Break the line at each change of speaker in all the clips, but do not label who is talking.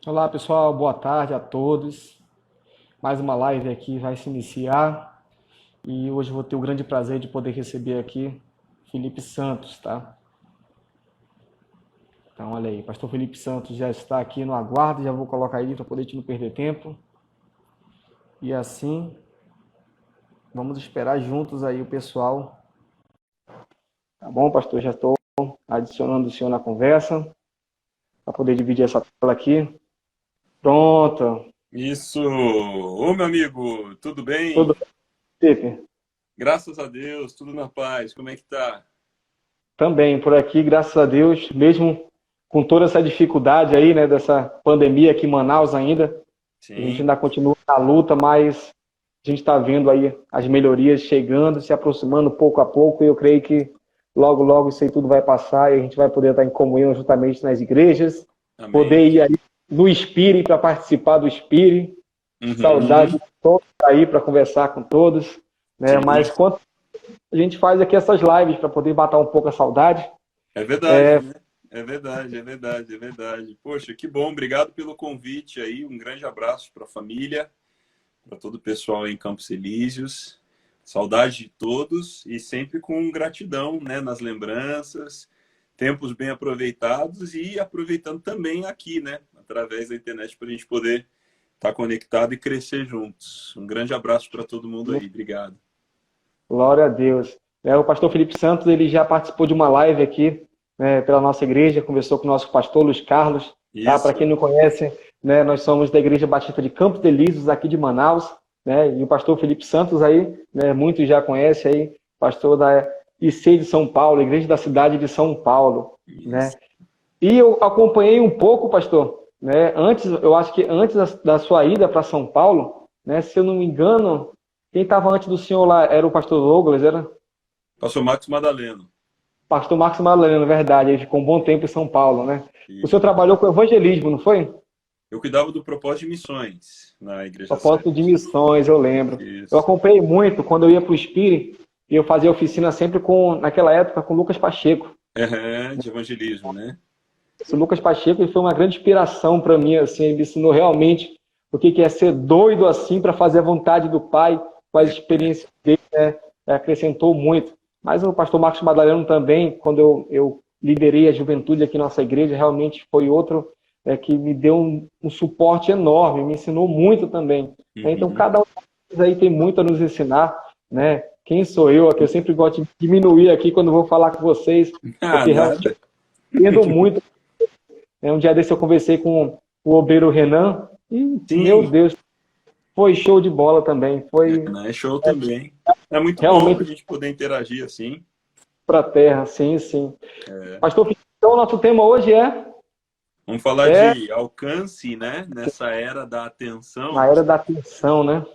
Olá pessoal, boa tarde a todos. Mais uma live aqui vai se iniciar e hoje vou ter o grande prazer de poder receber aqui Felipe Santos, tá? Então, olha aí, Pastor Felipe Santos já está aqui no aguardo, já vou colocar ele para poder te não perder tempo. E assim, vamos esperar juntos aí o pessoal. Tá bom, pastor? Já estou adicionando o senhor na conversa para poder dividir essa tela aqui. Pronto.
Isso! Ô, meu amigo, tudo
Tudo
bem?
bem, Felipe?
Graças a Deus, tudo na paz. Como é que tá?
Também por aqui, graças a Deus, mesmo com toda essa dificuldade aí, né, dessa pandemia aqui em Manaus ainda, a gente
Sim,
ainda continua na luta, mas a gente está vendo aí as melhorias chegando, se aproximando pouco a pouco, e eu creio que logo, logo isso aí tudo vai passar e a gente vai poder estar em comunhão juntamente nas igrejas,
amém.
poder ir aí no Espírito para participar do Espírito, saudade
Uhum,
de todos aí para conversar com todos, né?
sim,
Mas quanto a gente faz aqui essas lives para poder matar um pouco a saudade.
é verdade, né? É verdade, é verdade, é verdade. Poxa, que bom, obrigado pelo convite aí. Um grande abraço para a família, para todo o pessoal aí em Campos Elíseos. Saudade de todos e sempre com gratidão, né, nas lembranças, tempos bem aproveitados e aproveitando também aqui, né, através da internet para a gente poder estar conectado e crescer juntos. Um grande abraço para todo mundo aí. Obrigado.
Glória a Deus. O pastor Felipe Santos, ele já participou de uma live aqui, né, pela nossa igreja, conversou com o nosso pastor Luiz Carlos, tá? Para quem
Isso.
não conhece, né, nós somos da Igreja Batista de Campos Elíseos, aqui de Manaus, né? E o pastor Felipe Santos aí, né, muitos já conhecem aí, pastor da IC de São Paulo, Igreja da cidade de São Paulo, né?
Isso.
E eu acompanhei um pouco, pastor, né? Antes, eu acho que antes da sua ida para São Paulo, né? Se eu não me engano, quem estava antes do senhor lá era o pastor Douglas, era?
Pastor Marcos Madaleno.
Pastor Marcos Madalena, verdade. Ele ficou um bom tempo em São Paulo, né? O senhor
Isso.
trabalhou com evangelismo, não foi?
Eu cuidava do propósito de missões na igreja
Propósito de
sede.
missões, eu lembro. Eu
Isso.
acompanhei muito quando eu ia para o Espírito e eu fazia oficina sempre com, naquela época, com o Lucas Pacheco.
É, de evangelismo, né?
Esse Lucas Pacheco ele foi uma grande inspiração para mim, assim, ele me ensinou realmente o que é ser doido assim para fazer a vontade do Pai, com as experiências dele, né? Acrescentou muito. Mas o pastor Marcos Madaleno também, quando eu liderei a juventude aqui na nossa igreja, realmente foi outro que me deu um suporte enorme, me ensinou muito também. Então,
Uhum.
cada um deles aí tem muito a nos ensinar, né? Quem sou eu aqui? Eu sempre gosto de diminuir aqui quando vou falar com vocês,
Ah,
porque realmente
nada.
eu entendo muito. Um dia desse eu conversei com o obreiro Renan e, meu
Sim,
Deus, foi show de bola também. Foi
né? Show também. É muito bom a
realmente
gente poder interagir assim.
para a terra, sim, sim.
É.
Pastor, então o nosso tema hoje
Vamos falar
é
de alcance, né? Nessa era da
na
atenção.
era da atenção, né?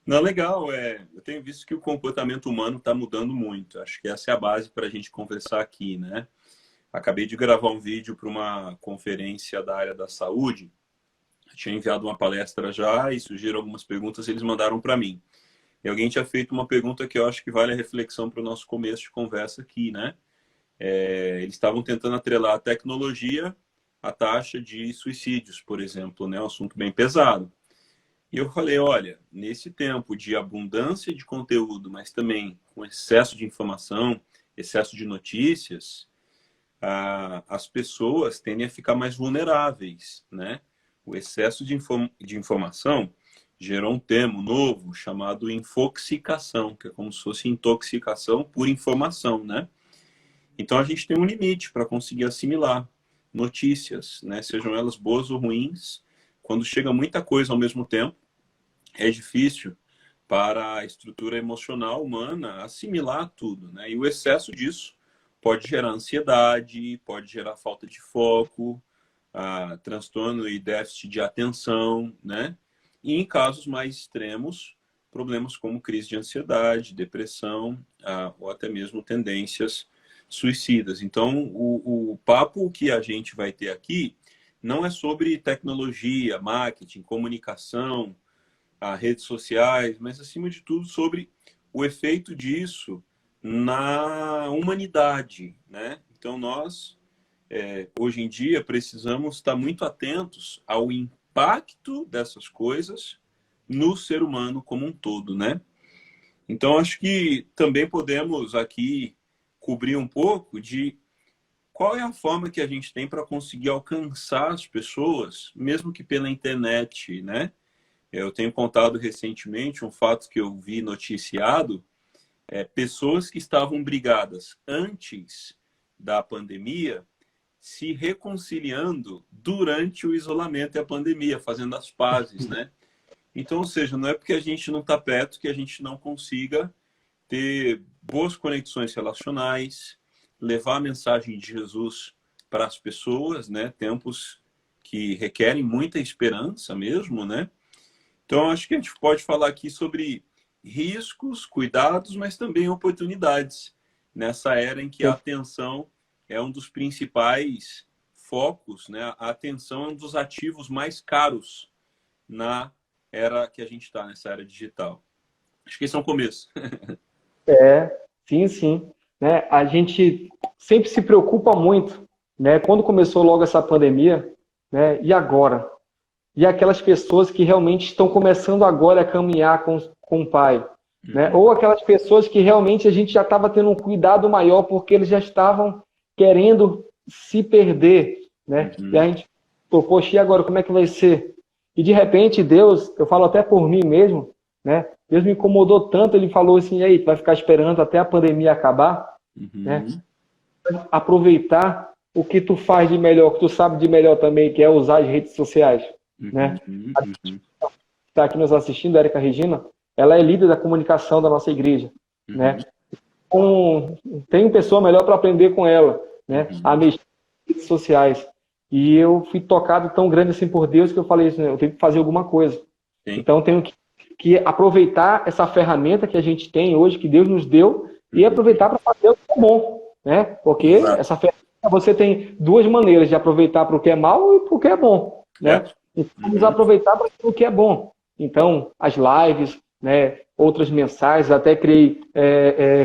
Não, legal. Eu tenho visto que o comportamento humano está mudando muito. Acho que essa é a base para a gente conversar aqui, né? Acabei de gravar um vídeo para uma conferência da área da saúde. Eu tinha enviado uma palestra já e surgiram algumas perguntas, eles mandaram para mim. E alguém tinha feito uma pergunta que eu acho que vale a reflexão para o nosso começo de conversa aqui, né? Eles estavam tentando atrelar a tecnologia à taxa de suicídios, por exemplo, né? Um assunto bem pesado. E eu falei, olha, nesse tempo de abundância de conteúdo, mas também com excesso de informação, excesso de notícias, as pessoas tendem a ficar mais vulneráveis, né? O excesso de informação gerou um termo novo chamado infoxicação, que é como se fosse intoxicação por informação, né? Então a gente tem um limite para conseguir assimilar notícias, né? Sejam elas boas ou ruins. Quando chega muita coisa ao mesmo tempo, é difícil para a estrutura emocional humana assimilar tudo, né? E o excesso disso pode gerar ansiedade, pode gerar falta de foco, transtorno e déficit de atenção, né? E em casos mais extremos, problemas como crise de ansiedade, depressão, ou até mesmo tendências suicidas. Então, o papo que a gente vai ter aqui não é sobre tecnologia, marketing, comunicação, redes sociais, mas acima de tudo sobre o efeito disso na humanidade, né? Então nós hoje em dia, precisamos estar muito atentos ao impacto dessas coisas no ser humano como um todo, né? Então, acho que também podemos aqui cobrir um pouco de qual é a forma que a gente tem para conseguir alcançar as pessoas, mesmo que pela internet, né? Eu tenho contado recentemente um fato que eu vi noticiado, pessoas que estavam brigadas antes da pandemia se reconciliando durante o isolamento e a pandemia, fazendo as pazes, né? Então, ou seja, não é porque a gente não está perto que a gente não consiga ter boas conexões relacionais, levar a mensagem de Jesus para as pessoas, né? Tempos que requerem muita esperança mesmo, né? Então, acho que a gente pode falar aqui sobre riscos, cuidados, mas também oportunidades nessa era em que a atenção é um dos principais focos, né? A atenção é um dos ativos mais caros na era que a gente está, nessa era digital. Acho que esse é um começo.
Sim, sim. Né? A gente sempre se preocupa muito, né? Quando começou logo essa pandemia, né? E agora? E aquelas pessoas que realmente estão começando agora a caminhar com o Pai, né? Ou aquelas pessoas que realmente a gente já estava tendo um cuidado maior porque eles já estavam querendo se perder, né? E a gente, pô, poxa, e agora como é que vai ser? E de repente Deus, eu falo até por mim mesmo, né? Deus me incomodou tanto, ele falou assim, e aí, tu vai ficar esperando até a pandemia acabar, né? Aproveitar o que tu faz de melhor, o que tu sabe de melhor também, que é usar as redes sociais, né? A gente que está aqui nos assistindo, a Érica Regina, ela é líder da comunicação da nossa igreja, né? Tem pessoa melhor para aprender com ela, né? A mexer nas redes sociais. E eu fui tocado tão grande assim por Deus que eu falei assim, eu tenho que fazer alguma coisa.
Sim.
Então eu tenho que aproveitar essa ferramenta que a gente tem hoje, que Deus nos deu, e aproveitar para fazer o que é bom, né? Porque essa ferramenta, você tem duas maneiras de aproveitar para o que é mal e para o que é bom, né? Então, vamos aproveitar para o que é bom. Então, as lives, né? Outras mensagens, até criei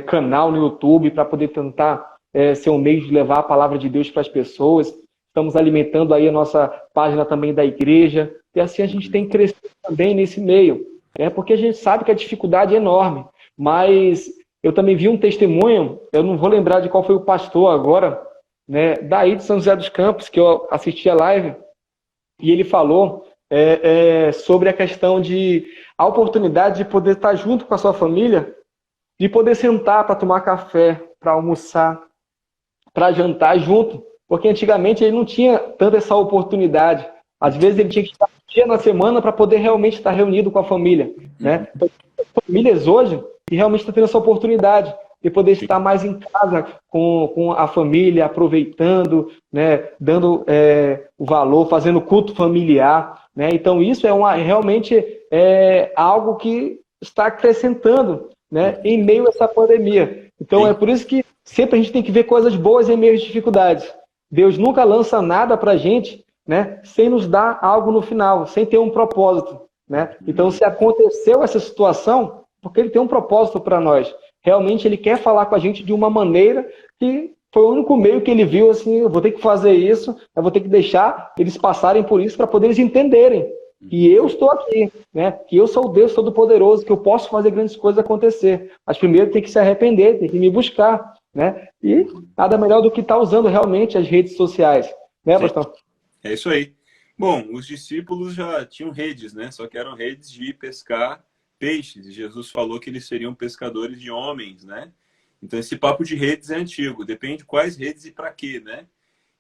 canal no YouTube para poder tentar ser um meio de levar a palavra de Deus para as pessoas. Estamos alimentando aí a nossa página também da igreja, e assim a gente tem crescido também nesse meio, né? Porque a gente sabe que a dificuldade é enorme, mas eu também vi um testemunho, eu não vou lembrar de qual foi o pastor agora, né? Daí de São José dos Campos, que eu assisti a live, e ele falou sobre a questão de a oportunidade de poder estar junto com a sua família, de poder sentar para tomar café, para almoçar, para jantar junto, porque antigamente ele não tinha tanta essa oportunidade. Às vezes ele tinha que estar um dia na semana para poder realmente estar reunido com a família, né? Então, as famílias hoje que realmente estão tendo essa oportunidade de poder estar mais em casa com a família, aproveitando, né? Dando o valor, fazendo culto familiar, né? Então isso realmente é algo que está acrescentando, né? Em meio a essa pandemia. Então é por isso que sempre a gente tem que ver coisas boas em meio às dificuldades. Deus nunca lança nada para a gente, né, sem nos dar algo no final, sem ter um propósito, né? Então, se aconteceu essa situação, porque ele tem um propósito para nós. Realmente, ele quer falar com a gente de uma maneira que foi o único meio que ele viu, assim, eu vou ter que fazer isso, eu vou ter que deixar eles passarem por isso para poder eles entenderem que eu estou aqui, né? Que eu sou o Deus Todo-Poderoso, que eu posso fazer grandes coisas acontecer. Mas primeiro tem que se arrepender, tem que me buscar, né? E nada melhor do que estar usando realmente as redes sociais, né, pastor?
É isso aí. Bom, os discípulos já tinham redes, né? Só que eram redes de pescar peixes. E Jesus falou que eles seriam pescadores de homens, né? Então esse papo de redes é antigo. Depende de quais redes e para quê, né?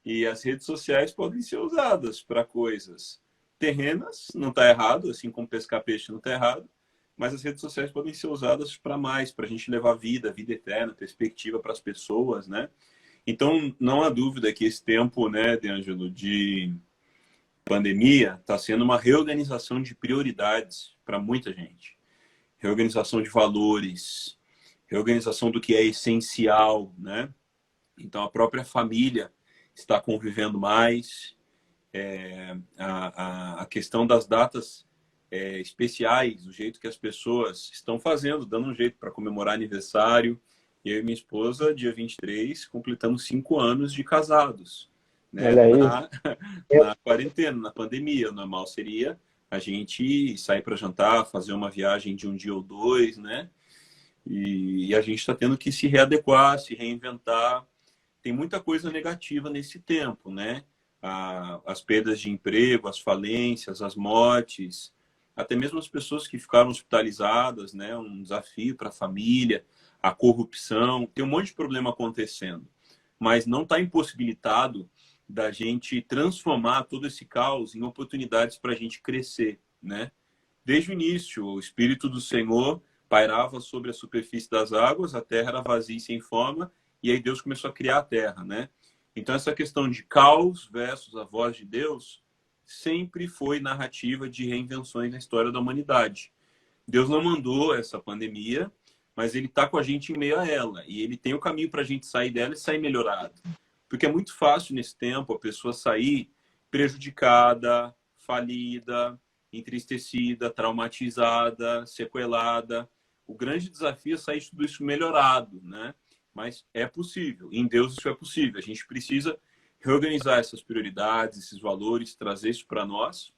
E as redes sociais podem ser usadas para coisas terrenas, não está errado, assim como pescar peixe não está errado, mas as redes sociais podem ser usadas para mais, para a gente levar vida eterna, perspectiva para as pessoas, né? Então, não há dúvida que esse tempo, né, D'Angelo, de pandemia está sendo uma reorganização de prioridades para muita gente. Reorganização de valores, reorganização do que é essencial, né? Então, a própria família está convivendo mais, a questão das datas especiais, o jeito que as pessoas estão fazendo, dando um jeito para comemorar aniversário. Eu e minha esposa, dia 23, completamos 5 anos de casados, né?
Olha aí.
Na quarentena, na pandemia. O normal seria a gente sair para jantar, fazer uma viagem de um dia ou dois, né? E a gente está tendo que se readequar, se reinventar. Tem muita coisa negativa nesse tempo, né? As perdas de emprego, as falências, as mortes, até mesmo as pessoas que ficaram hospitalizadas, né? Um desafio para a família, a corrupção, tem um monte de problema acontecendo, mas não está impossibilitado da gente transformar todo esse caos em oportunidades para a gente crescer, né? Desde o início, o Espírito do Senhor pairava sobre a superfície das águas, a terra era vazia e sem forma, e aí Deus começou a criar a terra, né? Então essa questão de caos versus a voz de Deus sempre foi narrativa de reinvenções na história da humanidade. Deus não mandou essa pandemia, mas ele está com a gente em meio a ela, e ele tem o caminho para a gente sair dela e sair melhorado. Porque é muito fácil nesse tempo a pessoa sair prejudicada, falida, entristecida, traumatizada, sequelada. O grande desafio é sair de tudo isso melhorado, né? Mas é possível. Em Deus isso é possível. A gente precisa reorganizar essas prioridades, esses valores, trazer isso para nós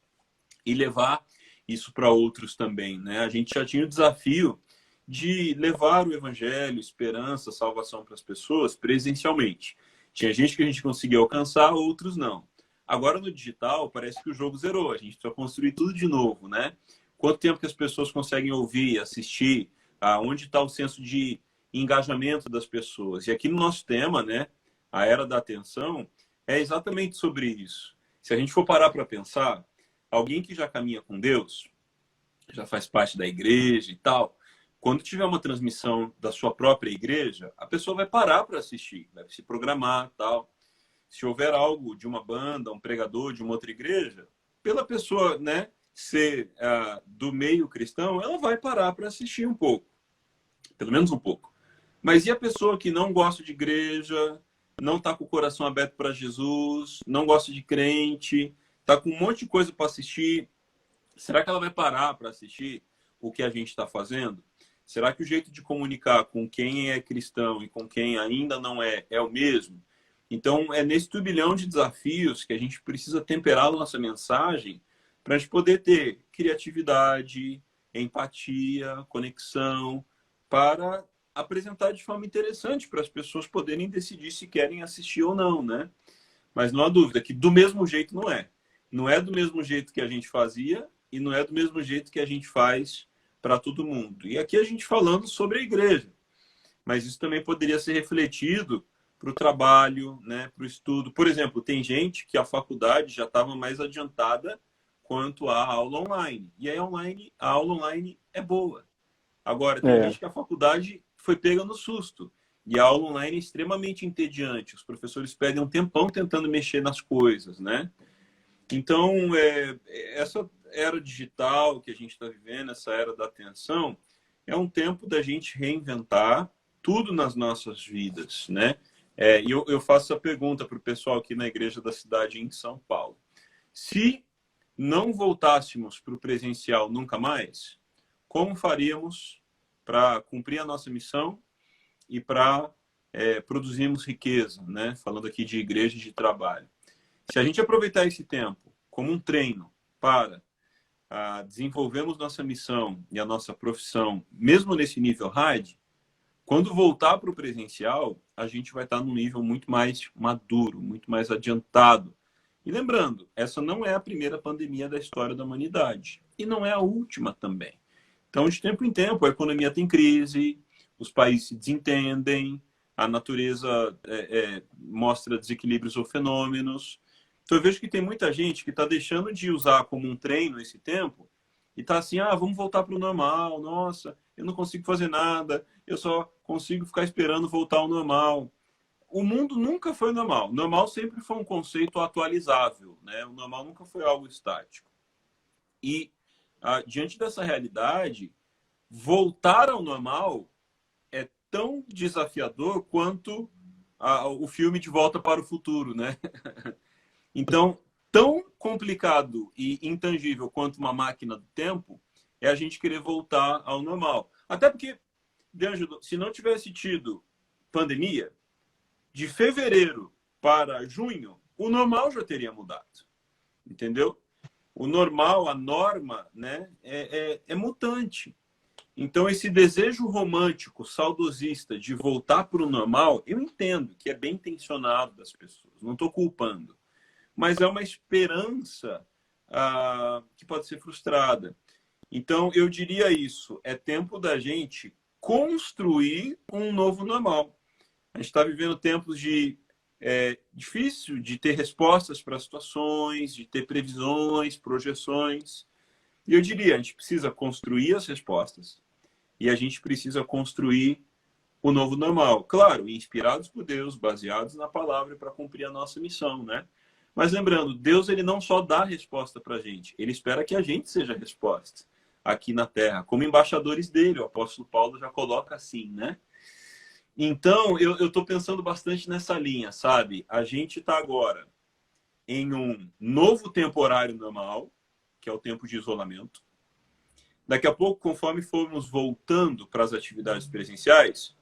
e levar isso para outros também, né? A gente já tinha o desafio de levar o evangelho, esperança, salvação para as pessoas presencialmente. Tinha gente que a gente conseguia alcançar, outros não. Agora no digital parece que o jogo zerou, a gente precisa construir tudo de novo, né? Quanto tempo que as pessoas conseguem ouvir, assistir, onde está o senso de engajamento das pessoas? E aqui no nosso tema, né, a era da atenção, é exatamente sobre isso. Se a gente for parar para pensar, alguém que já caminha com Deus, já faz parte da igreja e tal, quando tiver uma transmissão da sua própria igreja, a pessoa vai parar para assistir, vai se programar, tal. Se houver algo de uma banda, um pregador de uma outra igreja, pela pessoa, né, ser do meio cristão, ela vai parar para assistir um pouco, pelo menos um pouco. Mas e a pessoa que não gosta de igreja, não está com o coração aberto para Jesus, não gosta de crente, está com um monte de coisa para assistir? Será que ela vai parar para assistir o que a gente está fazendo? Será que o jeito de comunicar com quem é cristão e com quem ainda não é, é o mesmo? Então, é nesse turbilhão de desafios que a gente precisa temperar a nossa mensagem para a gente poder ter criatividade, empatia, conexão, para apresentar de forma interessante para as pessoas poderem decidir se querem assistir ou não, né? Mas não há dúvida que do mesmo jeito não é. Não é do mesmo jeito que a gente fazia e não é do mesmo jeito que a gente faz para todo mundo. E aqui a gente falando sobre a igreja, mas isso também poderia ser refletido para o trabalho, né, para o estudo. Por exemplo, tem gente que a faculdade já estava mais adiantada quanto à aula online. E aí a aula online é boa. Agora, tem gente que a faculdade foi pega no susto. E a aula online é extremamente entediante. Os professores perdem um tempão tentando mexer nas coisas, né? Então, essa era digital que a gente está vivendo, essa era da atenção, é um tempo da gente reinventar tudo nas nossas vidas, né? E eu faço essa pergunta para o pessoal aqui na Igreja da Cidade em São Paulo. Se não voltássemos para o presencial nunca mais, como faríamos para cumprir a nossa missão e para produzirmos riqueza, né? Falando aqui de igreja e de trabalho. Se a gente aproveitar esse tempo como um treino para desenvolvermos nossa missão e a nossa profissão, mesmo nesse nível hard, quando voltar para o presencial, a gente vai estar num nível muito mais maduro, muito mais adiantado. E lembrando, essa não é a primeira pandemia da história da humanidade. E não é a última também. Então, de tempo em tempo, a economia tem crise, os países se desentendem, a natureza mostra desequilíbrios ou fenômenos. Então, eu vejo que tem muita gente que está deixando de usar como um treino esse tempo e está assim, vamos voltar para o normal, nossa, eu não consigo fazer nada, eu só consigo ficar esperando voltar ao normal. O mundo nunca foi normal. Normal sempre foi um conceito atualizável, né? O normal nunca foi algo estático. E, diante dessa realidade, voltar ao normal é tão desafiador quanto o filme De Volta para o Futuro, né? Então, tão complicado e intangível quanto uma máquina do tempo é a gente querer voltar ao normal. Até porque, D'Angelo, se não tivesse tido pandemia, de fevereiro para junho, o normal já teria mudado. Entendeu? O normal, a norma, né, é mutante. Então, esse desejo romântico, saudosista, de voltar para o normal, eu entendo que é bem intencionado das pessoas, não estou culpando. Mas é uma esperança que pode ser frustrada. Então, eu diria isso, é tempo da gente construir um novo normal. A gente está vivendo tempos difícil de ter respostas para situações, de ter previsões, projeções. E eu diria, a gente precisa construir as respostas e a gente precisa construir o novo normal. Claro, inspirados por Deus, baseados na palavra para cumprir a nossa missão, né? Mas lembrando, Deus ele não só dá a resposta para a gente, ele espera que a gente seja a resposta aqui na Terra. Como embaixadores dele, o apóstolo Paulo já coloca assim, né? Então, eu estou pensando bastante nessa linha, sabe? A gente está agora em um novo temporário normal, que é o tempo de isolamento. Daqui a pouco, conforme formos voltando para as atividades presenciais,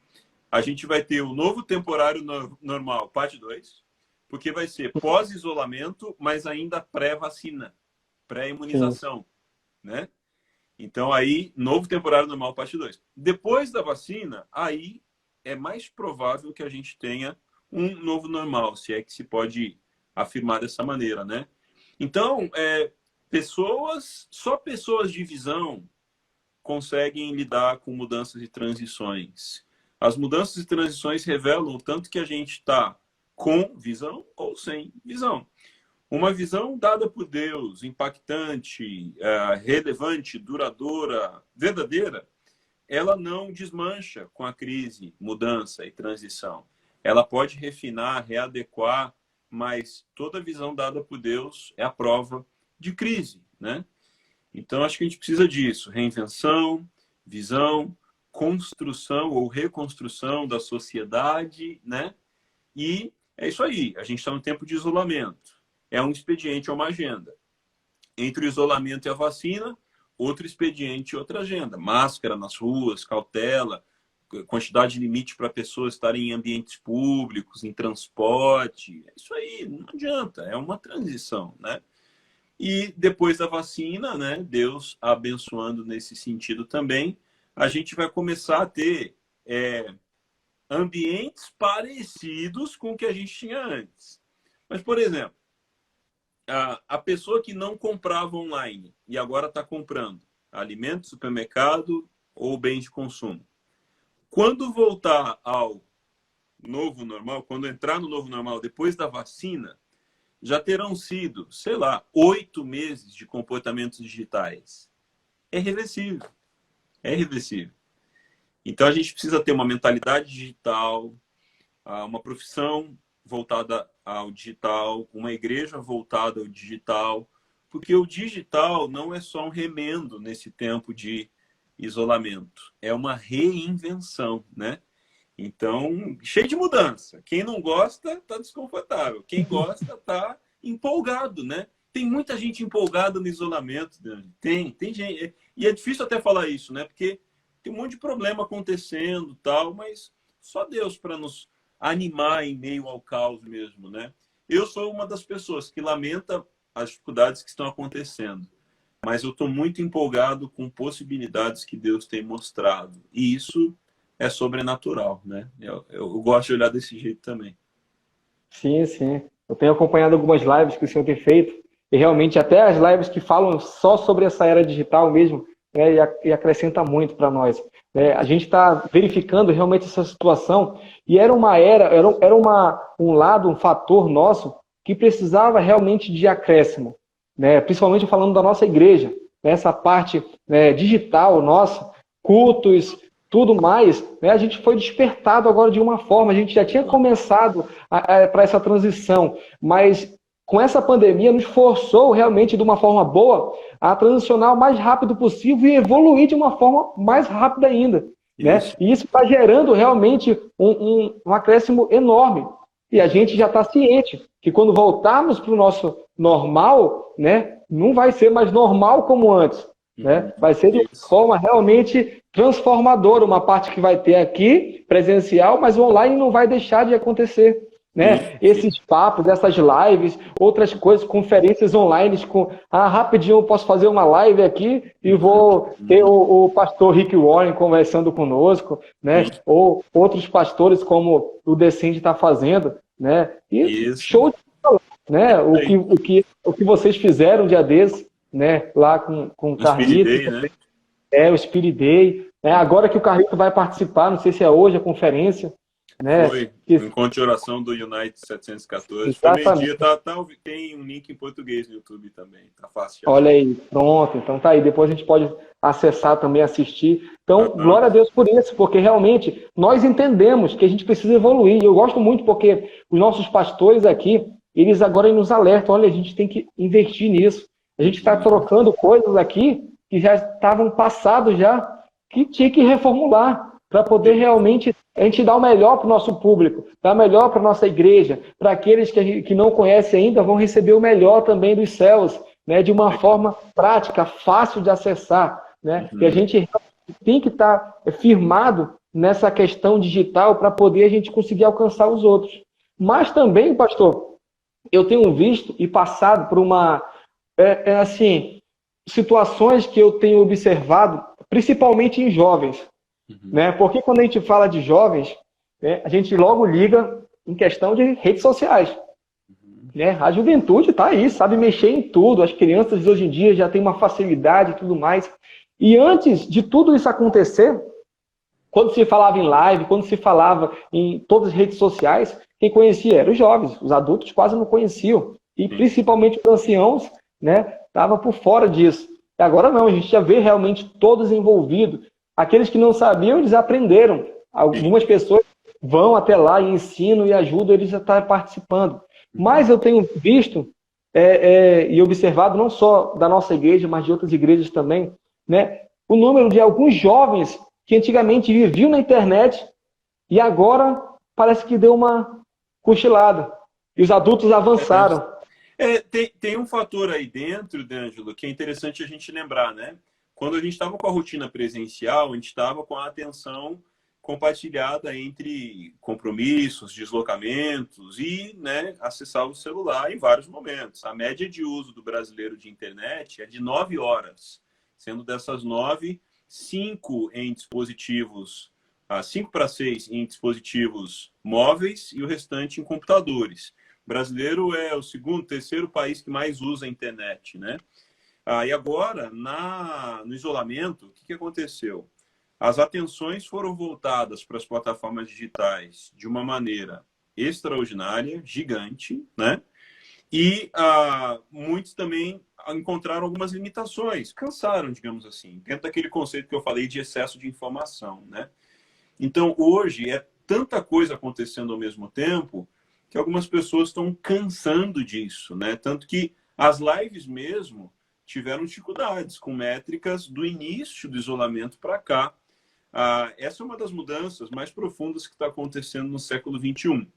a gente vai ter o novo temporário normal, parte 2, porque vai ser pós-isolamento, mas ainda pré-vacina, pré-imunização, né? Então, aí, novo temporário normal, parte 2. Depois da vacina, aí é mais provável que a gente tenha um novo normal, se é que se pode afirmar dessa maneira, né? Então, só pessoas de visão conseguem lidar com mudanças e transições. As mudanças e transições revelam o tanto que a gente está com visão ou sem visão. Uma visão dada por Deus, impactante, relevante, duradoura, verdadeira, ela não desmancha com a crise, mudança e transição. Ela pode refinar, readequar, mas toda visão dada por Deus é a prova de crise, né? Então, acho que a gente precisa disso. Reinvenção, visão, construção ou reconstrução da sociedade, né? E é isso aí. A gente está no tempo de isolamento. É um expediente, é uma agenda. Entre o isolamento e a vacina, outro expediente e outra agenda. Máscara nas ruas, cautela, quantidade limite para pessoas estarem em ambientes públicos, em transporte. É isso aí, não adianta. É uma transição, né? E depois da vacina, né, Deus abençoando nesse sentido também, a gente vai começar a ter ambientes parecidos com o que a gente tinha antes. Mas, por exemplo, a pessoa que não comprava online e agora está comprando alimento, supermercado ou bens de consumo. Quando voltar ao novo normal, quando entrar no novo normal depois da vacina, já terão sido, sei lá, 8 meses de comportamentos digitais. É reversível. É reversível. Então, a gente precisa ter uma mentalidade digital, uma profissão voltada ao digital, uma igreja voltada ao digital, porque o digital não é só um remendo nesse tempo de isolamento, é uma reinvenção, né? Então, cheio de mudança. Quem não gosta, está desconfortável. Quem gosta, está empolgado, né? Tem muita gente empolgada no isolamento, Dani. Tem gente. E é difícil até falar isso, né? Porque tem um monte de problema acontecendo, tal, mas só Deus para nos animar em meio ao caos mesmo, né? Eu sou uma das pessoas que lamenta as dificuldades que estão acontecendo, mas eu estou muito empolgado com possibilidades que Deus tem mostrado. E isso é sobrenatural, né? Eu gosto de olhar desse jeito também.
Sim, sim. Eu tenho acompanhado algumas lives que o senhor tem feito, e realmente até as lives que falam só sobre essa era digital mesmo, né, e acrescenta muito para nós. A gente está verificando realmente essa situação, e era uma um lado, um fator nosso, que precisava realmente de acréscimo, né? Principalmente falando da nossa igreja, né? Essa parte, né, digital nossa, cultos, tudo mais, né? A gente foi despertado agora de uma forma, a gente já tinha começado para essa transição, mas com essa pandemia nos forçou realmente de uma forma boa a transicionar o mais rápido possível e evoluir de uma forma mais rápida ainda, né? E isso está gerando realmente um acréscimo enorme. E a gente já está ciente que quando voltarmos para o nosso normal, né, não vai ser mais normal como antes, né? Vai ser de uma forma realmente transformadora, uma parte que vai ter aqui, presencial, mas o online não vai deixar de acontecer, né? Esses papos, essas lives, outras coisas, conferências online com, rapidinho eu posso fazer uma live aqui e vou ter o pastor Rick Warren conversando conosco, né? Ou outros pastores como o Descende está fazendo, né? E
Isso.
show de bola, né? O que vocês fizeram um dia desses, né? Lá com o Carlito,
Spirit Day, né?
o Spirit Day, né? Agora que o Carlito vai participar, não sei se é hoje a conferência, né?
Foi o encontro de oração do Unite 714. Foi meio-dia, tem um link em português no YouTube também, tá fácil.
Olha aí, pronto, então tá aí, depois a gente pode acessar também, assistir. Então, glória a Deus por isso, porque realmente nós entendemos que a gente precisa evoluir. Eu gosto muito porque os nossos pastores aqui, eles agora nos alertam, olha, a gente tem que investir nisso. A gente está trocando coisas aqui que já estavam passados já, que tinha que reformular para poder realmente a gente dar o melhor para o nosso público, dar o melhor para a nossa igreja, para aqueles que não conhecem ainda, vão receber o melhor também dos céus, né, de uma forma prática, fácil de acessar. Né? E a gente tem que estar firmado nessa questão digital para poder a gente conseguir alcançar os outros. Mas também, pastor, eu tenho visto e passado por situações que eu tenho observado, principalmente em jovens. Né? Porque quando a gente fala de jovens, né, a gente logo liga em questão de redes sociais. Né? A juventude está aí, sabe mexer em tudo. As crianças de hoje em dia já têm uma facilidade e tudo mais. E antes de tudo isso acontecer, quando se falava em live, quando se falava em todas as redes sociais, quem conhecia eram os jovens. Os adultos quase não conheciam. E principalmente os anciãos, né, estavam por fora disso. E agora não, a gente já vê realmente todos envolvidos. Aqueles que não sabiam, eles aprenderam. Algumas pessoas vão até lá e ensinam e ajudam eles a estar participando. Mas eu tenho visto e observado, não só da nossa igreja, mas de outras igrejas também, né, o número de alguns jovens que antigamente viviam na internet e agora parece que deu uma cochilada. E os adultos avançaram.
Tem um fator aí dentro, D'Angelo, que é interessante a gente lembrar, né? Quando a gente estava com a rotina presencial, a gente estava com a atenção compartilhada entre compromissos, deslocamentos e, né, acessar o celular em vários momentos. A média de uso do brasileiro de internet é de 9 horas, sendo dessas 9, 5 em dispositivos, 5 para 6 em dispositivos móveis e o restante em computadores. O brasileiro é o segundo, terceiro país que mais usa a internet, né? E agora, no isolamento, o que aconteceu? As atenções foram voltadas para as plataformas digitais de uma maneira extraordinária, gigante, né? E muitos também encontraram algumas limitações, cansaram, digamos assim, dentro daquele conceito que eu falei de excesso de informação, né? Então, hoje, é tanta coisa acontecendo ao mesmo tempo que algumas pessoas estão cansando disso, né? Tanto que as lives mesmo tiveram dificuldades com métricas do início do isolamento para cá. Essa é uma das mudanças mais profundas que está acontecendo no século XXI.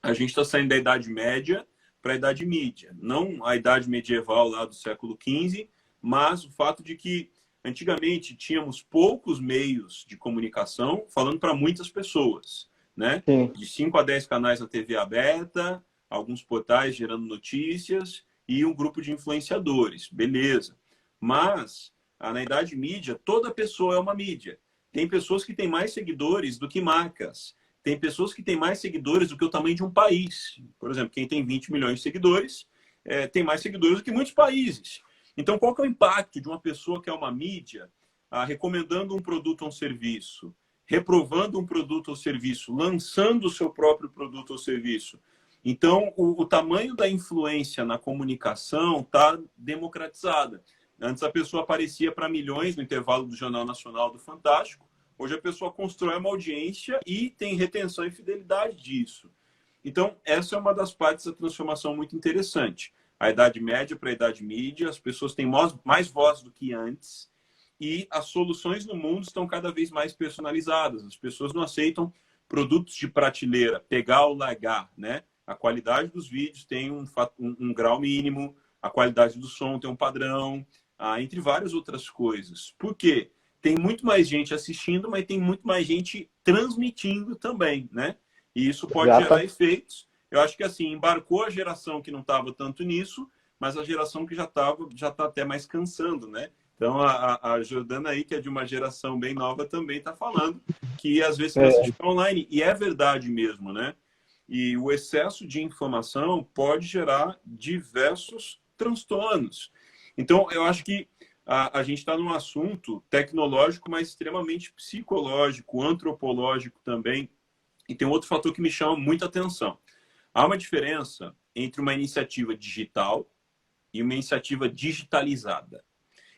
A gente está saindo da Idade Média para a Idade Mídia. Não a Idade Medieval lá do século XV, mas o fato de que antigamente tínhamos poucos meios de comunicação falando para muitas pessoas, né?
Sim.
De 5 a 10 canais na TV aberta, alguns portais gerando notícias e um grupo de influenciadores, beleza. Mas, na Idade Mídia, toda pessoa é uma mídia. Tem pessoas que têm mais seguidores do que marcas. Tem pessoas que têm mais seguidores do que o tamanho de um país. Por exemplo, quem tem 20 milhões de seguidores tem mais seguidores do que muitos países. Então, qual que é o impacto de uma pessoa que é uma mídia recomendando um produto ou um serviço, reprovando um produto ou serviço, lançando o seu próprio produto ou serviço? Então, o tamanho da influência na comunicação está democratizada. Antes a pessoa aparecia para milhões no intervalo do Jornal Nacional do Fantástico. Hoje a pessoa constrói uma audiência e tem retenção e fidelidade disso. Então, essa é uma das partes da transformação muito interessante. A Idade Média para a Idade Mídia, as pessoas têm mais voz do que antes e as soluções no mundo estão cada vez mais personalizadas. As pessoas não aceitam produtos de prateleira, pegar ou largar, né? A qualidade dos vídeos tem um grau mínimo, a qualidade do som tem um padrão, entre várias outras coisas. Por quê? Tem muito mais gente assistindo, mas tem muito mais gente transmitindo também, né? E isso pode gerar efeitos. Eu acho que assim, embarcou a geração que não estava tanto nisso, mas a geração que já está até mais cansando, né? Então a Jordana aí, que é de uma geração bem nova, também está falando que às vezes cansa de ficar online. E é verdade mesmo, né? E o excesso de informação pode gerar diversos transtornos. Então, eu acho que a gente está num assunto tecnológico, mas extremamente psicológico, antropológico também. E tem outro fator que me chama muita atenção. Há uma diferença entre uma iniciativa digital e uma iniciativa digitalizada.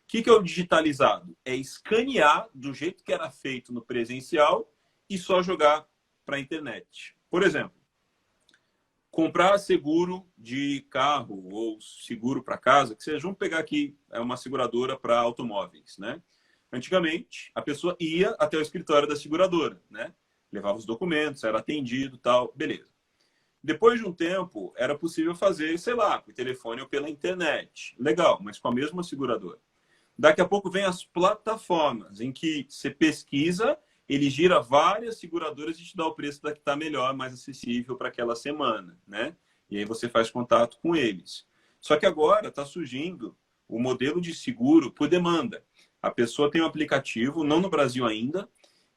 O que é o digitalizado? É escanear do jeito que era feito no presencial e só jogar para a internet. Por exemplo, comprar seguro de carro ou seguro para casa, que seja, vamos pegar aqui uma seguradora para automóveis, né? Antigamente, a pessoa ia até o escritório da seguradora, né? Levava os documentos, era atendido, tal, beleza. Depois de um tempo, era possível fazer, sei lá, por telefone ou pela internet. Legal, mas com a mesma seguradora. Daqui a pouco vem as plataformas, em que você pesquisa, ele gira várias seguradoras e te dá o preço da que está melhor, mais acessível para aquela semana, né? E aí você faz contato com eles. Só que agora está surgindo o modelo de seguro por demanda. A pessoa tem um aplicativo, não no Brasil ainda,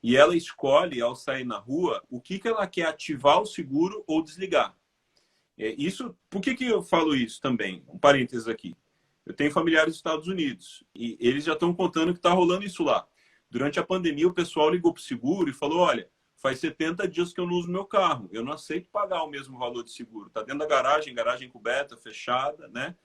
e ela escolhe, ao sair na rua, o que ela quer ativar o seguro ou desligar. Por que eu falo isso também? Um parênteses aqui. Eu tenho familiares nos Estados Unidos e eles já estão contando que está rolando isso lá. Durante a pandemia, o pessoal ligou para o seguro e falou, olha, faz 70 dias que eu não uso meu carro. Eu não aceito pagar o mesmo valor de seguro. Está dentro da garagem coberta, fechada, né?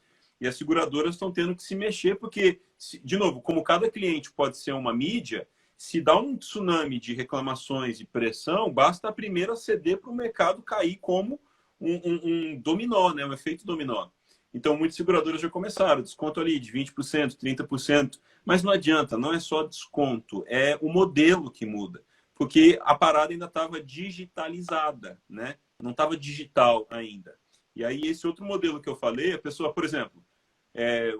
E as seguradoras estão tendo que se mexer porque, de novo, como cada cliente pode ser uma mídia, se dá um tsunami de reclamações e pressão, basta a primeira ceder para o mercado cair como um dominó, né? Um efeito dominó. Então, muitas seguradoras já começaram, desconto ali de 20%, 30%, mas não adianta, não é só desconto, é o modelo que muda, porque a parada ainda estava digitalizada, né? Não estava digital ainda. E aí, esse outro modelo que eu falei, a pessoa, por exemplo,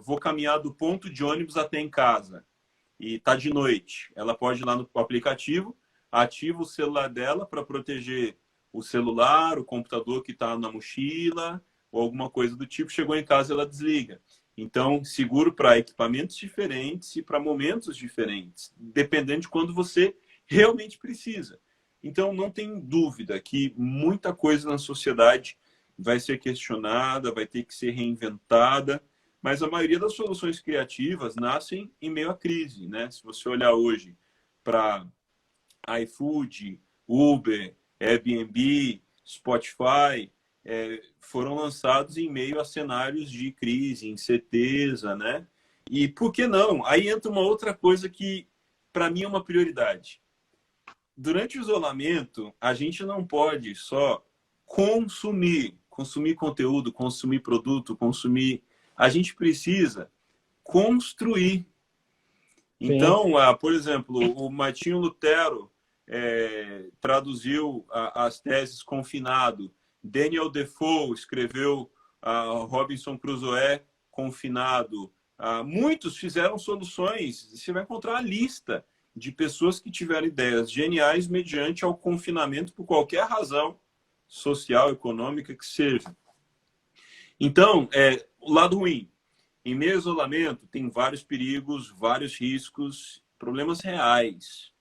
vou caminhar do ponto de ônibus até em casa, e está de noite, ela pode ir lá no aplicativo, ativa o celular dela para proteger o celular, o computador que está na mochila, ou alguma coisa do tipo, chegou em casa ela desliga. Então, seguro para equipamentos diferentes e para momentos diferentes, dependendo de quando você realmente precisa. Então, não tem dúvida que muita coisa na sociedade vai ser questionada, vai ter que ser reinventada, mas a maioria das soluções criativas nascem em meio à crise, né? Se você olhar hoje para iFood, Uber, Airbnb, Spotify, foram lançados em meio a cenários de crise, incerteza, né? E por que não? Aí entra uma outra coisa que, para mim, é uma prioridade. Durante o isolamento, a gente não pode só consumir conteúdo, consumir produto, consumir. A gente precisa construir. Então, por exemplo, o Martinho Lutero traduziu as teses Confinado. Daniel Defoe escreveu Robinson Crusoe Confinado. Muitos fizeram soluções. Você vai encontrar a lista de pessoas que tiveram ideias geniais mediante ao confinamento por qualquer razão social, econômica que seja. Então, o lado ruim. Em meio ao isolamento, tem vários perigos, vários riscos, problemas reais.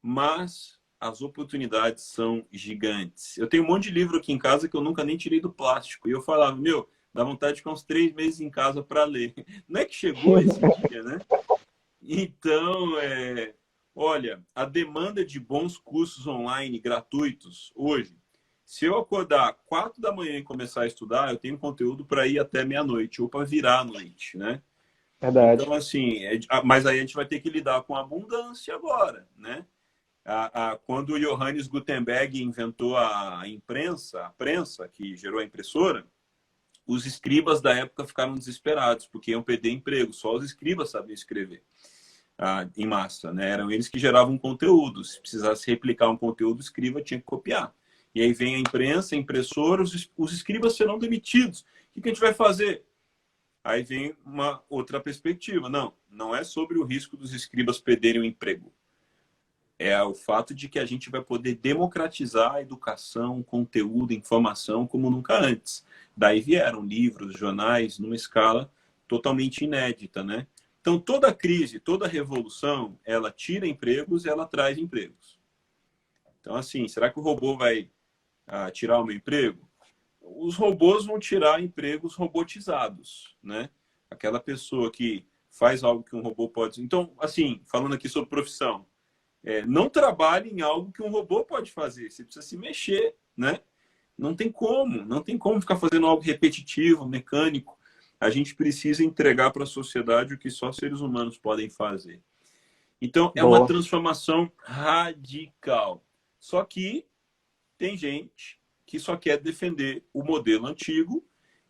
Mas as oportunidades são gigantes. Eu tenho um monte de livro aqui em casa que eu nunca nem tirei do plástico. E eu falava, dá vontade de ficar uns 3 meses em casa para ler. Não é que chegou esse dia, né? Então, olha, a demanda de bons cursos online gratuitos hoje, se eu acordar 4 da manhã e começar a estudar, eu tenho conteúdo para ir até meia-noite ou para virar a noite, né?
Verdade.
Então, assim, mas aí a gente vai ter que lidar com a abundância agora, né? Quando o Johannes Gutenberg inventou a prensa, que gerou a impressora, os escribas da época ficaram desesperados, porque iam perder emprego. Só os escribas sabiam escrever em massa, né? Eram eles que geravam conteúdo. Se precisasse replicar um conteúdo, o escriba tinha que copiar. E aí vem a imprensa, a impressora, os escribas serão demitidos. O que a gente vai fazer? Aí vem uma outra perspectiva. Não é sobre o risco dos escribas perderem o emprego. É o fato de que a gente vai poder democratizar a educação, conteúdo, informação como nunca antes. Daí vieram livros, jornais, numa escala totalmente inédita, né? Então, toda crise, toda revolução, ela tira empregos e ela traz empregos. Então, assim, será que o robô vai tirar o meu emprego? Os robôs vão tirar empregos robotizados, né? Aquela pessoa que faz algo que um robô pode... Então, assim, falando aqui sobre profissão, não trabalhe em algo que um robô pode fazer. Você precisa se mexer, né? Não tem como ficar fazendo algo repetitivo, mecânico. A gente precisa entregar para a sociedade o que só seres humanos podem fazer. Então, é uma
Boa.
transformação radical. Só que tem gente que só quer defender o modelo antigo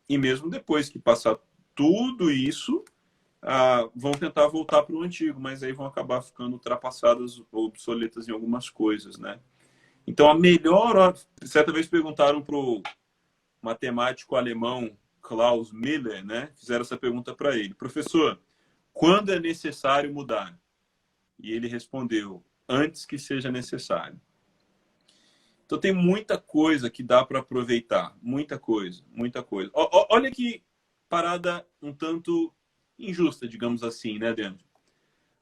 e mesmo depois que passar tudo isso, vão tentar voltar para o antigo, mas aí vão acabar ficando ultrapassadas ou obsoletas em algumas coisas, né? Então, a melhor... Certa vez perguntaram para o matemático alemão Klaus Miller, né? Fizeram essa pergunta para ele. Professor, quando é necessário mudar? E ele respondeu, antes que seja necessário. Então, tem muita coisa que dá para aproveitar. Muita coisa, muita coisa. Olha que parada um tanto injusta, digamos assim, né, Dentro?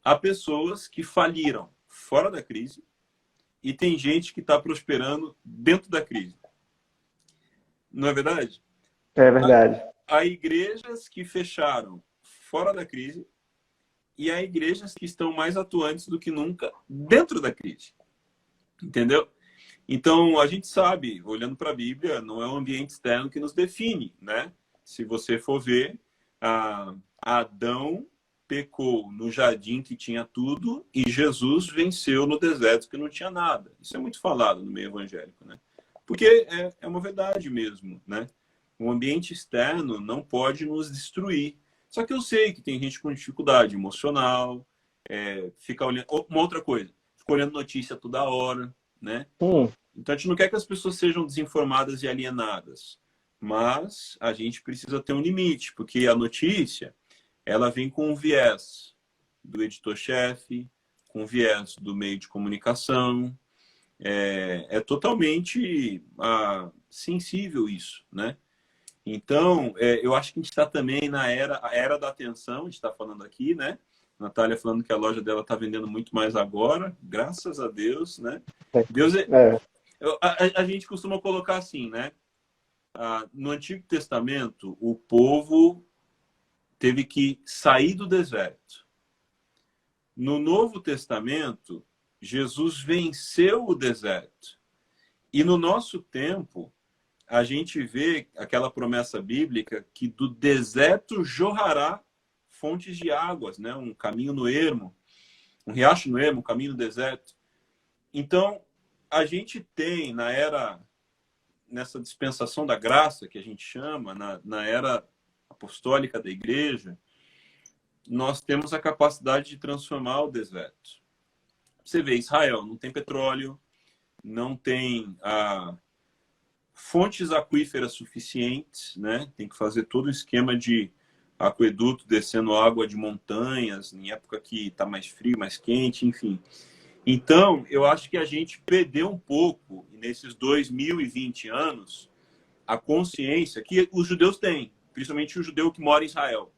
Há pessoas que faliram fora da crise e tem gente que está prosperando dentro da crise. Não é verdade?
É verdade.
Há igrejas que fecharam fora da crise e há igrejas que estão mais atuantes do que nunca dentro da crise. Entendeu? Então, a gente sabe, olhando para a Bíblia, não é o ambiente externo que nos define, né? Se você for ver, Adão pecou no jardim que tinha tudo e Jesus venceu no deserto que não tinha nada. Isso é muito falado no meio evangélico, né? Porque é uma verdade mesmo, né? O ambiente externo não pode nos destruir. Só que eu sei que tem gente com dificuldade emocional, fica olhando... Uma outra coisa, fica olhando notícia toda hora, né? Então a gente não quer que as pessoas sejam desinformadas e alienadas, mas a gente precisa ter um limite, porque a notícia, ela vem com um viés do editor-chefe, com um viés do meio de comunicação, é totalmente sensível isso, né? Então, eu acho que a gente está também na a era da atenção, a gente está falando aqui, né? Natália falando que a loja dela está vendendo muito mais agora, graças a Deus, né? Deus a gente costuma colocar assim, né? No Antigo Testamento, o povo teve que sair do deserto. No Novo Testamento, Jesus venceu o deserto. E no nosso tempo, a gente vê aquela promessa bíblica que do deserto jorrará fontes de águas, né? Um caminho no ermo, um riacho no ermo, um caminho no deserto. Então, a gente tem nessa dispensação da graça, que a gente chama, na era apostólica da igreja, nós temos a capacidade de transformar o deserto. Você vê, Israel não tem petróleo, não tem fontes aquíferas suficientes, né? Tem que fazer todo o esquema de aqueduto descendo água de montanhas, em época que está mais frio, mais quente, enfim. Então, eu acho que a gente perdeu um pouco, nesses 2020 anos, a consciência que os judeus têm, principalmente o judeu que mora em Israel,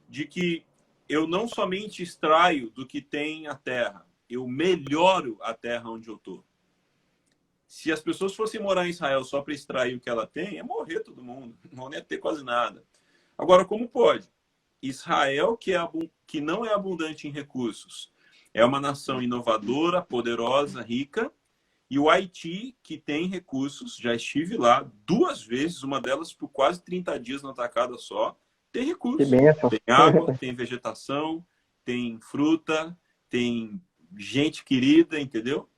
de que eu não somente extraio do que tem a terra, eu melhoro a terra onde eu estou. Se as pessoas fossem morar em Israel só para extrair o que ela tem, ia morrer todo mundo, não ia ter quase nada. Agora, como pode? Israel, que não é abundante em recursos, é uma nação inovadora, poderosa, rica, e o Haiti, que tem recursos, já estive lá 2 vezes, uma delas por quase 30 dias na tacada só, tem
Que
recursos.
benção.
Tem água, tem vegetação, tem fruta, tem gente querida, entendeu?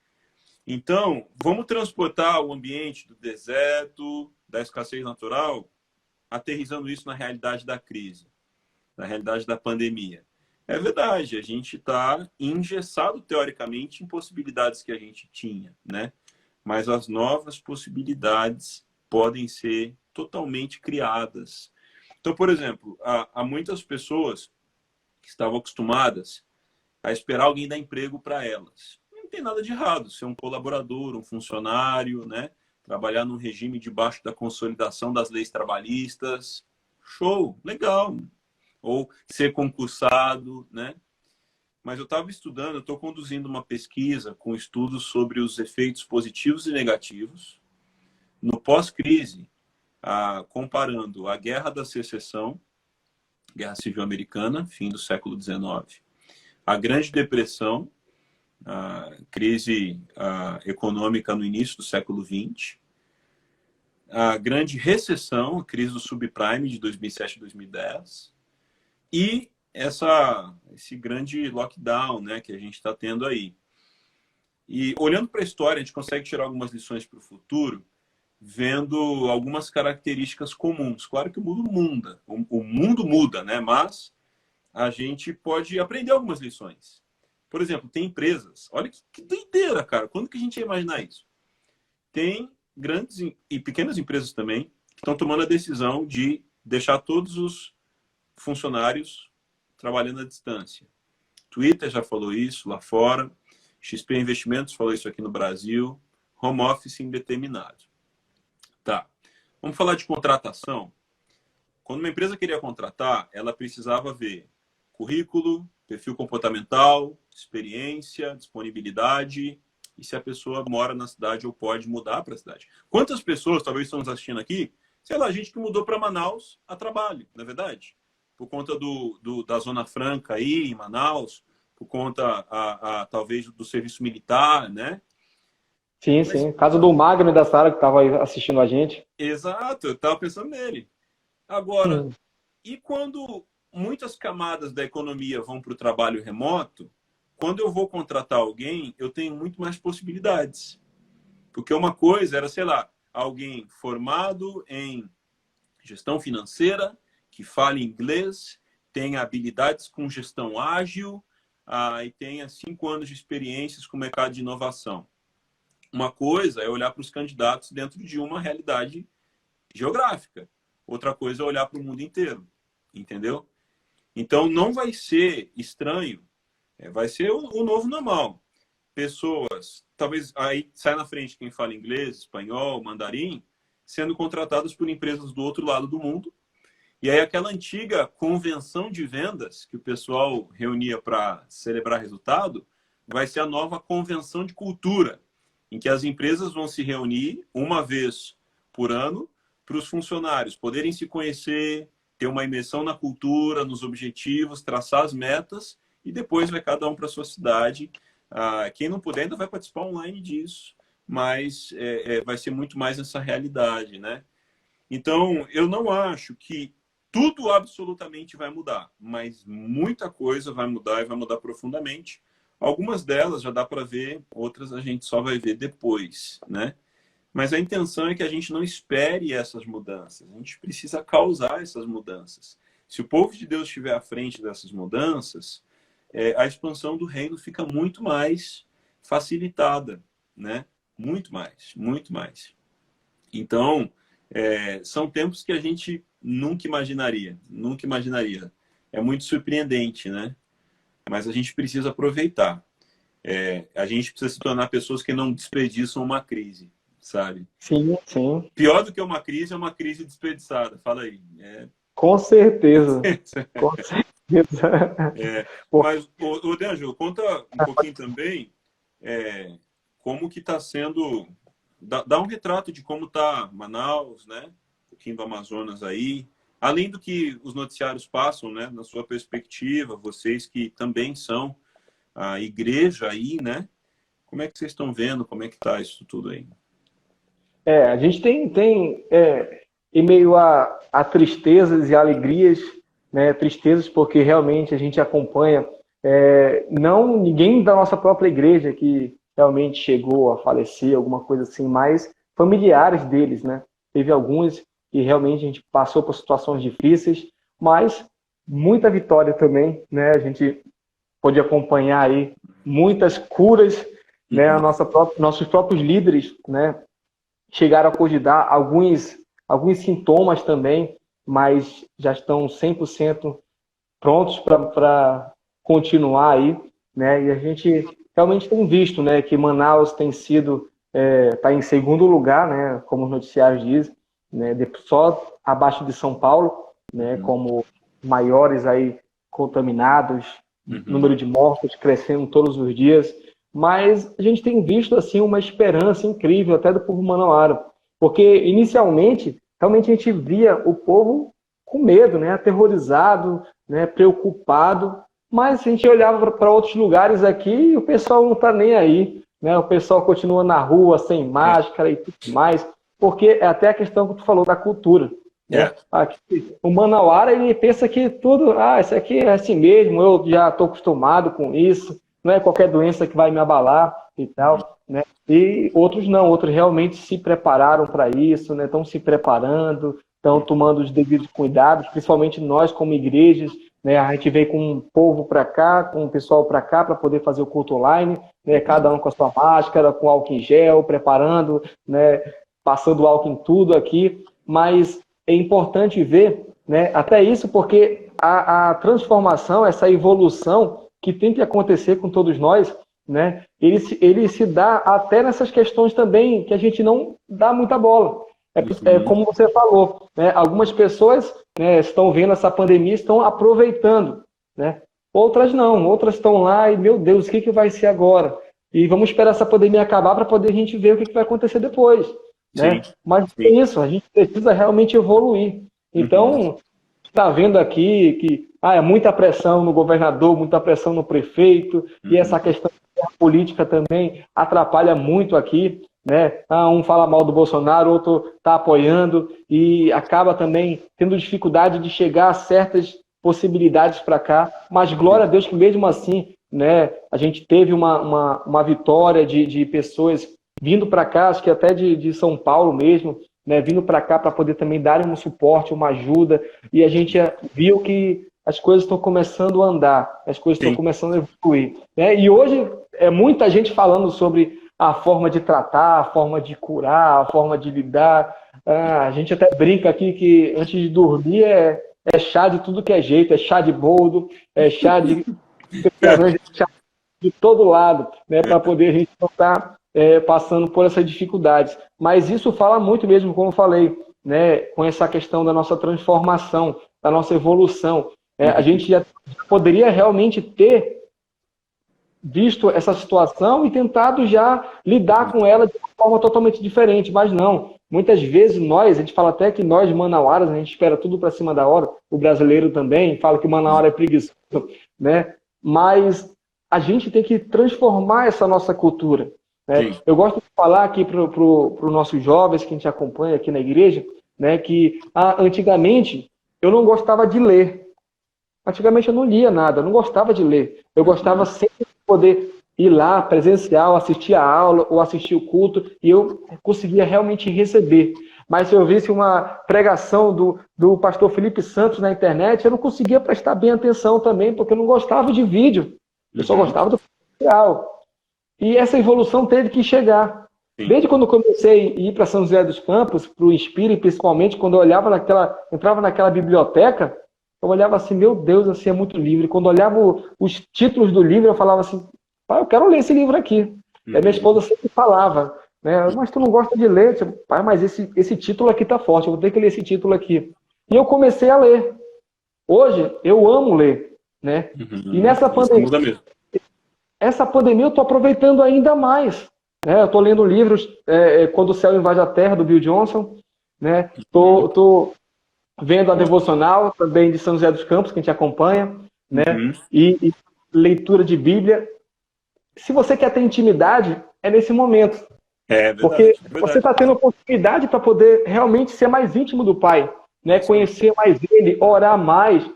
Então, vamos transportar o ambiente do deserto, da escassez natural, aterrissando isso na realidade da crise, na realidade da pandemia. É verdade, a gente está engessado, teoricamente, em possibilidades que a gente tinha, né? Mas as novas possibilidades podem ser totalmente criadas. Então, por exemplo, há muitas pessoas que estavam acostumadas a esperar alguém dar emprego para elas. Não tem nada de errado ser um colaborador, um funcionário, né? Trabalhar num regime debaixo da consolidação das leis trabalhistas. Show, legal. Ou ser concursado, né? Mas eu estava estudando, eu estou conduzindo uma pesquisa com estudos sobre os efeitos positivos e negativos no pós-crise, comparando a Guerra da Secessão, Guerra Civil Americana, fim do século XIX, a Grande Depressão, a crise econômica no início do século XX, a Grande Recessão, a crise do subprime de 2007 e 2010, e esse grande lockdown, né, que a gente está tendo aí. E olhando para a história, a gente consegue tirar algumas lições para o futuro, vendo algumas características comuns. Claro que o mundo muda, né? Mas a gente pode aprender algumas lições. Por exemplo, tem empresas, olha que doideira, cara, quando que a gente ia imaginar isso? Tem grandes e pequenas empresas também que estão tomando a decisão de deixar todos os funcionários trabalhando à distância. Twitter já falou isso lá fora, XP Investimentos falou isso aqui no Brasil, home office indeterminado. Tá. Vamos falar de contratação. Quando uma empresa queria contratar, ela precisava ver currículo, perfil comportamental, experiência, disponibilidade e se a pessoa mora na cidade ou pode mudar para a cidade. Quantas pessoas, talvez estão nos assistindo aqui, sei lá, gente que mudou para Manaus a trabalho, não é verdade? Por conta da Zona Franca aí em Manaus, por conta, talvez, do serviço militar, né?
Sim, sim. Caso do Magno e da Sara, que estava assistindo a gente.
Exato, eu estava pensando nele. Agora, e quando muitas camadas da economia vão para o trabalho remoto, quando eu vou contratar alguém, eu tenho muito mais possibilidades. Porque uma coisa era, sei lá, alguém formado em gestão financeira, que fale inglês, tenha habilidades com gestão ágil e tenha 5 anos de experiências com o mercado de inovação. Uma coisa é olhar para os candidatos dentro de uma realidade geográfica. Outra coisa é olhar para o mundo inteiro. Entendeu? Então, não vai ser estranho. Vai ser o novo normal. Pessoas, talvez aí sai na frente quem fala inglês, espanhol, mandarim, sendo contratadas por empresas do outro lado do mundo. E aí aquela antiga convenção de vendas que o pessoal reunia para celebrar resultado, vai ser a nova convenção de cultura, em que as empresas vão se reunir uma vez por ano para os funcionários poderem se conhecer, ter uma imersão na cultura, nos objetivos, traçar as metas e depois vai cada um para a sua cidade. Quem não puder ainda vai participar online disso, mas vai ser muito mais essa realidade, né? Então, eu não acho que tudo absolutamente vai mudar, mas muita coisa vai mudar e vai mudar profundamente. Algumas delas já dá para ver, outras a gente só vai ver depois, né? Mas a intenção é que a gente não espere essas mudanças, a gente precisa causar essas mudanças. Se o povo de Deus estiver à frente dessas mudanças, a expansão do reino fica muito mais facilitada, né? Muito mais, muito mais. Então, são tempos que a gente nunca imaginaria, nunca imaginaria. É muito surpreendente, né? Mas a gente precisa aproveitar. A gente precisa se tornar pessoas que não desperdiçam uma crise, sabe?
Sim, sim.
Pior do que uma crise é uma crise desperdiçada. Fala aí.
Com certeza. Com certeza.
Mas, ô D'Angelo, conta um pouquinho também como que está sendo... Dá um retrato de como está Manaus, né? Um pouquinho do Amazonas aí. Além do que os noticiários passam, né? Na sua perspectiva, vocês que também são a igreja aí, né? Como é que vocês estão vendo? Como é que está isso tudo aí?
A gente tem em meio a tristezas e alegrias, né? Tristezas porque realmente a gente acompanha não ninguém da nossa própria igreja que realmente chegou a falecer, alguma coisa assim, mas familiares deles, né? Teve alguns que realmente a gente passou por situações difíceis, mas muita vitória também, né? A gente pôde acompanhar aí muitas curas, né? Nossos próprios líderes, né? Chegaram a cogitar alguns sintomas também, mas já estão 100% prontos para continuar aí, né? E a gente realmente tem visto, né, que Manaus tem sido, está em segundo lugar, né, como os noticiários dizem, né, só abaixo de São Paulo, né, como maiores aí contaminados, número de mortos crescendo todos os dias, mas a gente tem visto assim uma esperança incrível até do povo manauara, porque inicialmente realmente a gente via o povo com medo, né, aterrorizado, né, preocupado, mas a gente olhava para outros lugares aqui e o pessoal não está nem aí, né, o pessoal continua na rua sem máscara e tudo mais, porque é até a questão que tu falou da cultura. Aqui, o manauara, ele pensa que tudo, isso aqui é assim mesmo, eu já estou acostumado com isso, não é qualquer doença que vai me abalar e tal, né? E outros não, outros realmente se prepararam para isso, né? Estão se preparando, estão tomando os devidos cuidados, principalmente nós como igrejas, né? A gente veio com um povo para cá, com o pessoal para cá, para poder fazer o culto online, né? Cada um com a sua máscara, com álcool em gel, preparando, né? Passando álcool em tudo aqui, mas é importante ver, né, até isso, porque a transformação, essa evolução que tem que acontecer com todos nós, né, ele se dá até nessas questões também que a gente não dá muita bola. Como você falou, né, algumas pessoas, né, estão vendo essa pandemia, estão aproveitando, né, outras não, outras estão lá e, meu Deus, o que vai ser agora? E vamos esperar essa pandemia acabar para poder a gente ver o que vai acontecer depois. Né? Mas é isso, a gente precisa realmente evoluir. Então, está vendo aqui que é muita pressão no governador, muita pressão no prefeito, e essa questão política também atrapalha muito aqui. Né? Um fala mal do Bolsonaro, outro está apoiando, e acaba também tendo dificuldade de chegar a certas possibilidades para cá. Mas glória a Deus que mesmo assim, né, a gente teve uma vitória de pessoas vindo para cá, acho que até de São Paulo mesmo, né, vindo para cá para poder também dar um suporte, uma ajuda, e a gente viu que as coisas estão começando a andar, as coisas estão começando a evoluir. Né? E hoje é muita gente falando sobre a forma de tratar, a forma de curar, a forma de lidar. A gente até brinca aqui que antes de dormir é chá de tudo que é jeito, é chá de boldo, é chá de chá de todo lado, né, para poder a gente não estar passando por essas dificuldades. Mas isso fala muito mesmo, como eu falei, né, com essa questão da nossa transformação, da nossa evolução. A gente já poderia realmente ter visto essa situação e tentado já lidar com ela de uma forma totalmente diferente, mas não. Muitas vezes a gente fala até que nós, manauaras, a gente espera tudo para cima da hora, o brasileiro também fala que o manauara é preguiçoso, né? Mas a gente tem que transformar essa nossa cultura. Né? Eu gosto de falar aqui para os nossos jovens que a gente acompanha aqui na igreja, né, que antigamente eu não gostava de ler. Antigamente eu não lia nada, eu não gostava de ler. Eu gostava sempre de poder ir lá, presencial, assistir a aula ou assistir o culto, e eu conseguia realmente receber. Mas se eu visse uma pregação do pastor Felipe Santos na internet, eu não conseguia prestar bem atenção também, porque eu não gostava de vídeo. Eu só gostava do presencial. E essa evolução teve que chegar. Desde quando eu comecei a ir para São José dos Campos, para o Inspire, principalmente, quando eu olhava entrava naquela biblioteca, eu olhava assim, meu Deus, assim, é muito livre. Quando eu olhava os títulos do livro, eu falava assim, pai, eu quero ler esse livro aqui. E a minha esposa sempre falava, né, mas tu não gosta de ler? Tipo, pai, mas esse título aqui tá forte, eu vou ter que ler esse título aqui. E eu comecei a ler. Hoje, eu amo ler. Né? E nessa pandemia, eu estou aproveitando ainda mais. Né? Eu estou lendo livros, Quando o Céu Invade a Terra, do Bill Johnson. Né? Tô vendo a devocional também de São José dos Campos, que a gente acompanha. Né? E leitura de Bíblia. Se você quer ter intimidade, é nesse momento.
Verdade,
porque você está tendo a oportunidade para poder realmente ser mais íntimo do Pai. Né? Conhecer mais Ele, orar mais.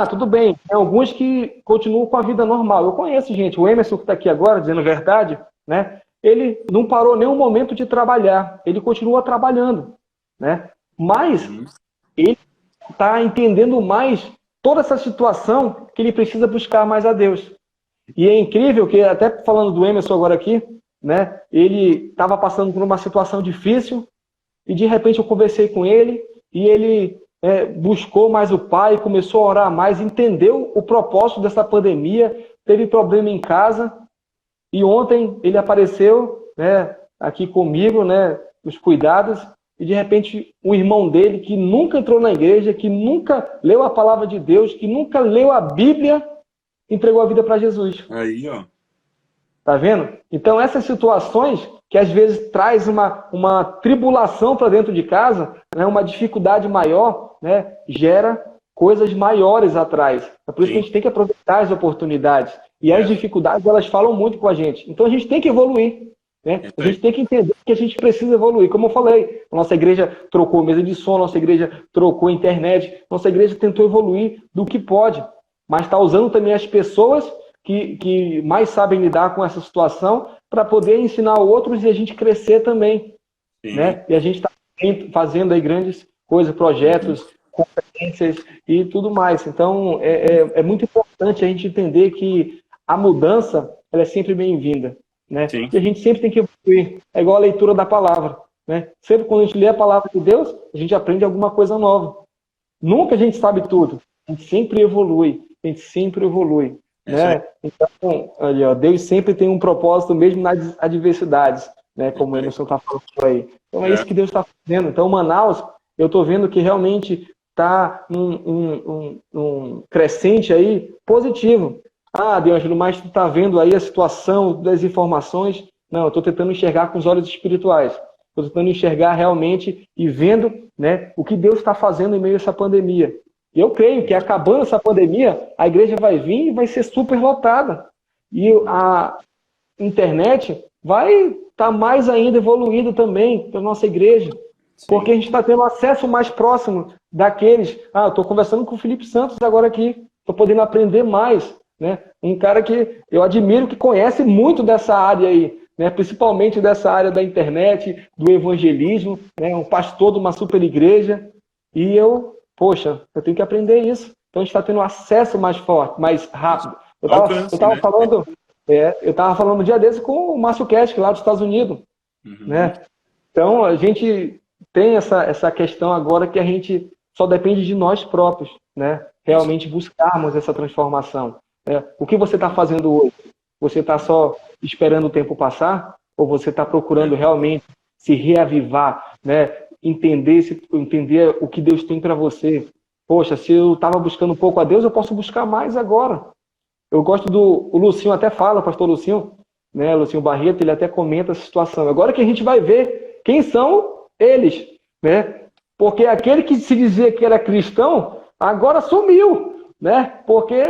Tudo bem. Tem alguns que continuam com a vida normal. Eu conheço, gente. O Emerson, que está aqui agora, dizendo a verdade, né? Ele não parou nenhum momento de trabalhar. Ele continua trabalhando. Né? Mas ele está entendendo mais toda essa situação que ele precisa buscar mais a Deus. E é incrível que, até falando do Emerson agora aqui, né? Ele estava passando por uma situação difícil e, de repente, eu conversei com ele e ele buscou mais o Pai, começou a orar mais, entendeu o propósito dessa pandemia, teve problema em casa E ontem ele apareceu, né, aqui comigo, né, nos cuidados, e de repente um irmão dele que nunca entrou na igreja, que nunca leu a palavra de Deus, que nunca leu a Bíblia, entregou a vida para Jesus.
Aí, ó.
Tá vendo? Então essas situações que às vezes traz uma tribulação para dentro de casa, né, uma dificuldade maior, né, gera coisas maiores atrás. É por isso que a gente tem que aproveitar as oportunidades. E as dificuldades, elas falam muito com a gente. Então a gente tem que evoluir. Né? A gente tem que entender que a gente precisa evoluir. Como eu falei, a nossa igreja trocou mesa de som, a nossa igreja trocou internet, a nossa igreja tentou evoluir do que pode. Mas está usando também as pessoas que mais sabem lidar com essa situação para poder ensinar outros e a gente crescer também. Né? E a gente está fazendo aí grandes coisas, projetos, conferências e tudo mais. Então, é muito importante a gente entender que a mudança ela é sempre bem-vinda. Né? E a gente sempre tem que evoluir. É igual a leitura da palavra. Né? Sempre quando a gente lê a palavra de Deus, a gente aprende alguma coisa nova. Nunca a gente sabe tudo. A gente sempre evolui. A gente sempre evolui. Né? Então, ali, ó, Deus sempre tem um propósito mesmo nas adversidades, né? Como o Emerson está falando aí. Então é isso que Deus está fazendo. Então, Manaus, eu estou vendo que realmente está um crescente aí positivo. Ah, Deângelo, mas tu está vendo aí a situação das informações? Não, eu estou tentando enxergar com os olhos espirituais. Estou tentando enxergar realmente e vendo, né, o que Deus está fazendo em meio a essa pandemia. E eu creio que acabando essa pandemia, a igreja vai vir e vai ser super lotada. E a internet vai estar mais ainda evoluída também para a nossa igreja. Porque a gente está tendo acesso mais próximo daqueles. Ah, eu estou conversando com o Felipe Santos agora aqui. Estou podendo aprender mais. Né? Um cara que eu admiro, que conhece muito dessa área aí. Né? Principalmente dessa área da internet, do evangelismo. Né? Um pastor de uma super igreja. E poxa, eu tenho que aprender isso. Então a gente está tendo acesso mais forte, mais rápido. Eu estava falando, eu estava falando um dia desse com o Márcio Kesk, lá dos Estados Unidos. Né? Então a gente tem essa questão agora que a gente só depende de nós próprios, né? Realmente buscarmos essa transformação. Né? O que você está fazendo hoje? Você está só esperando o tempo passar? Ou você está procurando realmente se reavivar, né? Entender o que Deus tem para você? Poxa, se eu estava buscando um pouco a Deus, eu posso buscar mais agora. Eu gosto o Lucinho até fala, o pastor Lucinho, né? Lucinho Barreto, ele até comenta essa situação. Agora que a gente vai ver quem são eles, né? Porque aquele que se dizia que era cristão, agora sumiu, né? Porque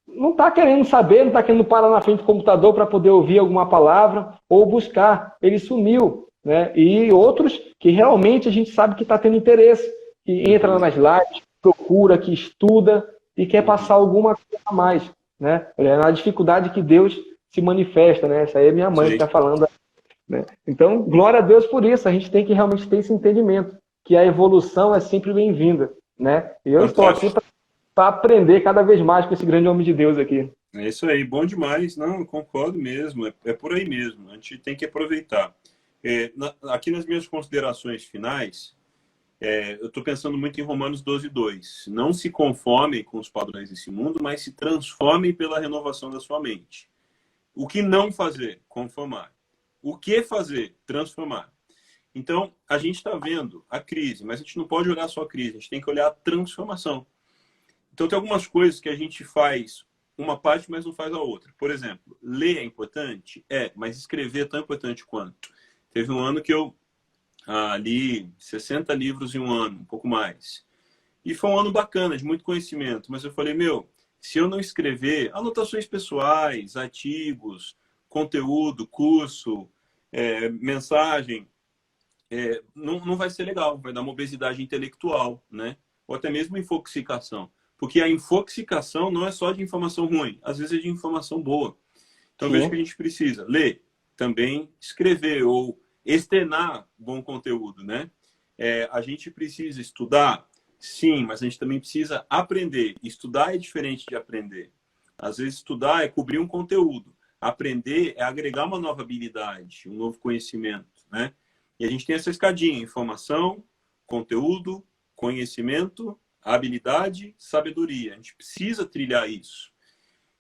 não está querendo saber, não está querendo parar na frente do computador para poder ouvir alguma palavra ou buscar. Ele sumiu, né? E outros que realmente a gente sabe que está tendo interesse, que entra nas lives, procura, que estuda e quer passar alguma coisa a mais, né? É na dificuldade que Deus se manifesta, né? Essa aí é minha mãe que está falando. Né? Então, glória a Deus por isso. A gente tem que realmente ter esse entendimento, que a evolução é sempre bem-vinda, né? E eu estou aqui para aprender cada vez mais com esse grande homem de Deus aqui.
É isso aí, bom demais. Não, eu concordo mesmo. É por aí mesmo. A gente tem que aproveitar. Aqui nas minhas considerações finais, eu estou pensando muito em Romanos 12:2. Não se conformem com os padrões desse mundo, mas se transformem pela renovação da sua mente. O que não fazer? Conformar. O que fazer? Transformar. Então, a gente está vendo a crise, mas a gente não pode olhar só a crise, a gente tem que olhar a transformação. Então, tem algumas coisas que a gente faz uma parte, mas não faz a outra. Por exemplo, ler é importante? Mas escrever é tão importante quanto. Teve um ano que eu li 60 livros em um ano, um pouco mais. E foi um ano bacana, de muito conhecimento. Mas eu falei, se eu não escrever anotações pessoais, artigos, conteúdo, curso, mensagem, não vai ser legal, vai dar uma obesidade intelectual, né? Ou até mesmo infoxicação. Porque a infoxicação não é só de informação ruim, às vezes é de informação boa. Então, veja que a gente precisa ler, também escrever ou externar bom conteúdo, né? A gente precisa estudar, sim, mas a gente também precisa aprender. Estudar é diferente de aprender. Às vezes, estudar é cobrir um conteúdo. Aprender é agregar uma nova habilidade, um novo conhecimento, né? E a gente tem essa escadinha: informação, conteúdo, conhecimento, habilidade, sabedoria. A gente precisa trilhar isso.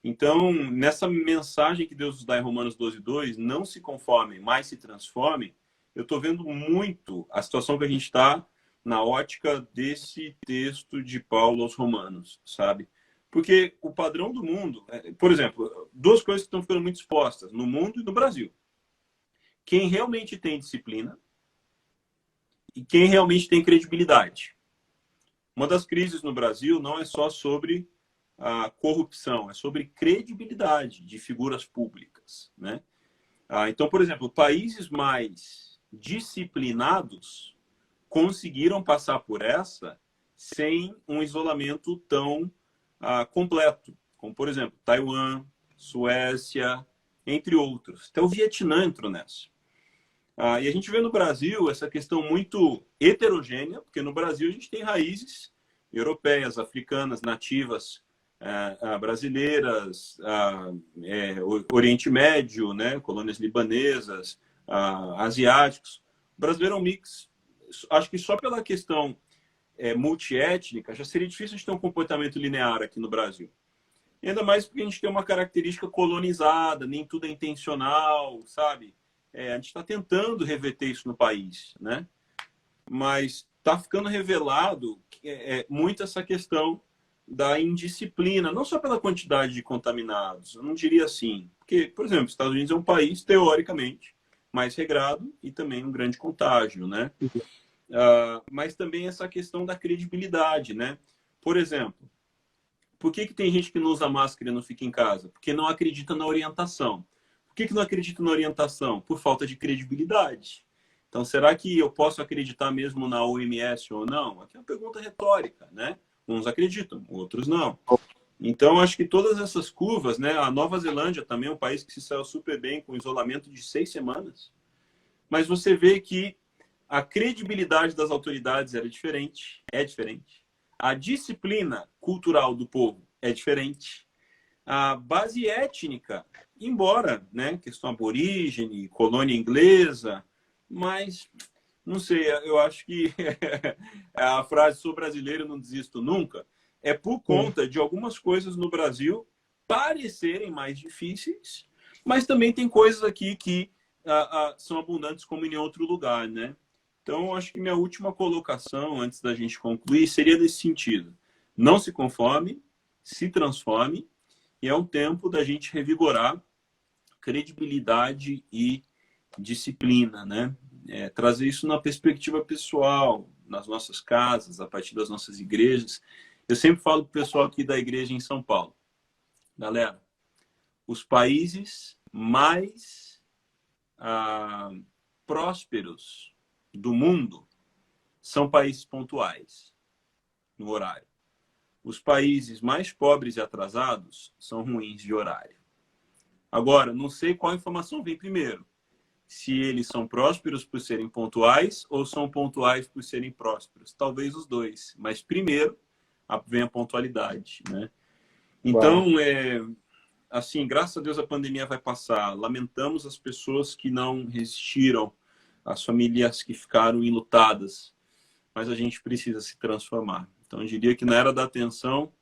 Então, nessa mensagem que Deus nos dá em Romanos 12:2, não se conformem, mas se transformem, eu estou vendo muito a situação que a gente está na ótica desse texto de Paulo aos Romanos, sabe? Porque o padrão do mundo, por exemplo, duas coisas que estão ficando muito expostas, no mundo e no Brasil. Quem realmente tem disciplina e quem realmente tem credibilidade. Uma das crises no Brasil não é só sobre a corrupção, é sobre credibilidade de figuras públicas, né? Então, por exemplo, países mais disciplinados conseguiram passar por essa sem um isolamento tão completo, como, por exemplo, Taiwan, Suécia, entre outros. Até o Vietnã entrou nessa. E a gente vê no Brasil essa questão muito heterogênea, porque no Brasil a gente tem raízes europeias, africanas, nativas, brasileiras, Oriente Médio, né, colônias libanesas, asiáticos. O brasileiro é um mix. Acho que só pela questão multiétnica já seria difícil a gente ter um comportamento linear aqui no Brasil. E ainda mais porque a gente tem uma característica colonizada, nem tudo é intencional, sabe? A gente está tentando reverter isso no país, né? Mas está ficando revelado muito essa questão da indisciplina, não só pela quantidade de contaminados, eu não diria assim. Porque, por exemplo, os Estados Unidos é um país, teoricamente, mais regrado e também um grande contágio, né? Mas também essa questão da credibilidade, né? Por exemplo, por que tem gente que não usa máscara e não fica em casa? Porque não acredita na orientação. Por que não acredita na orientação? Por falta de credibilidade. Então, será que eu posso acreditar mesmo na OMS ou não? Aqui é uma pergunta retórica, né? Uns acreditam, outros não. Então, acho que todas essas curvas, né? A Nova Zelândia também é um país que se saiu super bem com isolamento de 6 semanas. Mas você vê que a credibilidade das autoridades era diferente, é diferente. A disciplina cultural do povo é diferente. A base étnica, embora, né, questão aborígene, colônia inglesa, mas, não sei, eu acho que a frase "sou brasileiro, não desisto nunca", é por conta de algumas coisas no Brasil parecerem mais difíceis, mas também tem coisas aqui que são abundantes como em outro lugar, né? Então, eu acho que minha última colocação, antes da gente concluir, seria nesse sentido. Não se conforme, se transforme, e é um tempo da gente revigorar credibilidade e disciplina, né? Trazer isso na perspectiva pessoal, nas nossas casas, a partir das nossas igrejas. Eu sempre falo para o pessoal aqui da igreja em São Paulo. Galera, os países mais prósperos do mundo são países pontuais no horário. Os países mais pobres e atrasados são ruins de horário. Agora, não sei qual informação vem primeiro. Se eles são prósperos por serem pontuais ou são pontuais por serem prósperos. Talvez os dois. Mas primeiro vem a pontualidade, né? Então, assim, graças a Deus a pandemia vai passar. Lamentamos as pessoas que não resistiram, as famílias que ficaram enlutadas, mas a gente precisa se transformar. Então, eu diria que na era da atenção,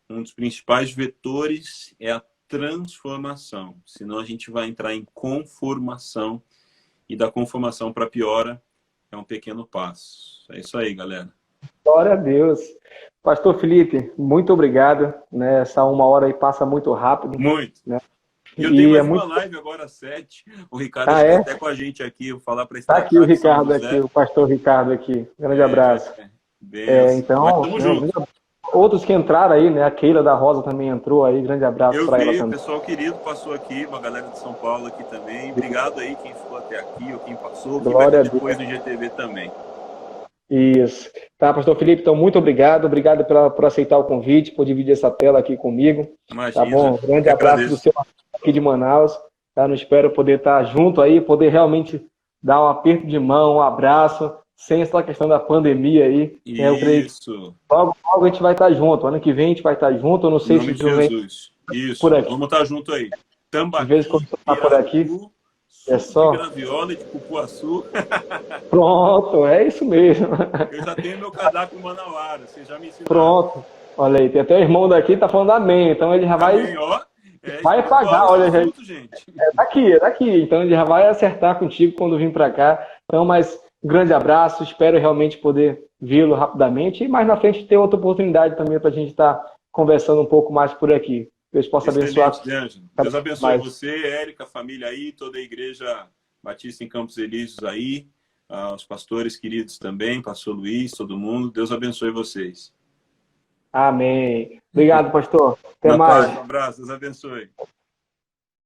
um dos principais vetores é a transformação. Senão a gente vai entrar em conformação, e da conformação para piora é um pequeno passo. É isso aí, galera.
Glória a Deus. Pastor Felipe, muito obrigado, né? Essa 1 hora aí passa muito rápido.
Muito.
Né?
E eu tenho mais uma live agora às 7. O Ricardo está até com a gente aqui. Vou falar para estar
aqui o Ricardo aqui, o pastor Ricardo aqui. Grande abraço. Então,
tamo junto.
Outros que entraram aí, né? A Keila da Rosa também entrou aí. Grande abraço para ela também.
O pessoal querido passou aqui, uma galera de São Paulo aqui também. Obrigado aí quem ficou até aqui ou quem passou. Quem vai depois do GTV também.
Isso. Tá, pastor Felipe, então muito obrigado. Obrigado por aceitar o convite, por dividir essa tela aqui comigo.
Imagina,
tá bom? Grande abraço do seu aqui de Manaus. Tá? Não espero poder estar junto aí, poder realmente dar um aperto de mão, um abraço, sem essa questão da pandemia aí.
Isso.
Eu creio que logo a gente vai estar junto. Ano que vem a gente vai estar junto. Eu não sei se
Jesus. Isso.
Por aqui.
Vamos estar junto aí. Tambaqui,
de vez em quando tá por aqui. É só
de graviola e de cupuaçu.
Pronto, é isso mesmo.
Eu já tenho meu cardápio manauara, você já me ensinou.
Pronto. Olha aí, tem até o irmão daqui que tá falando amém, então ele já vai...
Amém, ó.
vai pagar, olha,
assunto, gente.
é daqui. Então, a gente já vai acertar contigo quando vir para cá. Então, mas um grande abraço, espero realmente poder vê-lo rapidamente e mais na frente ter outra oportunidade também para a gente estar conversando um pouco mais por aqui. Deus possa abençoar.
Deus abençoe você, Érica, a família aí, toda a igreja Batista em Campos Elíseos aí, os pastores queridos também, pastor Luiz, todo mundo. Deus abençoe vocês.
Amém. Obrigado, pastor. Até
Na
mais.
paz, um abraço, Deus abençoe.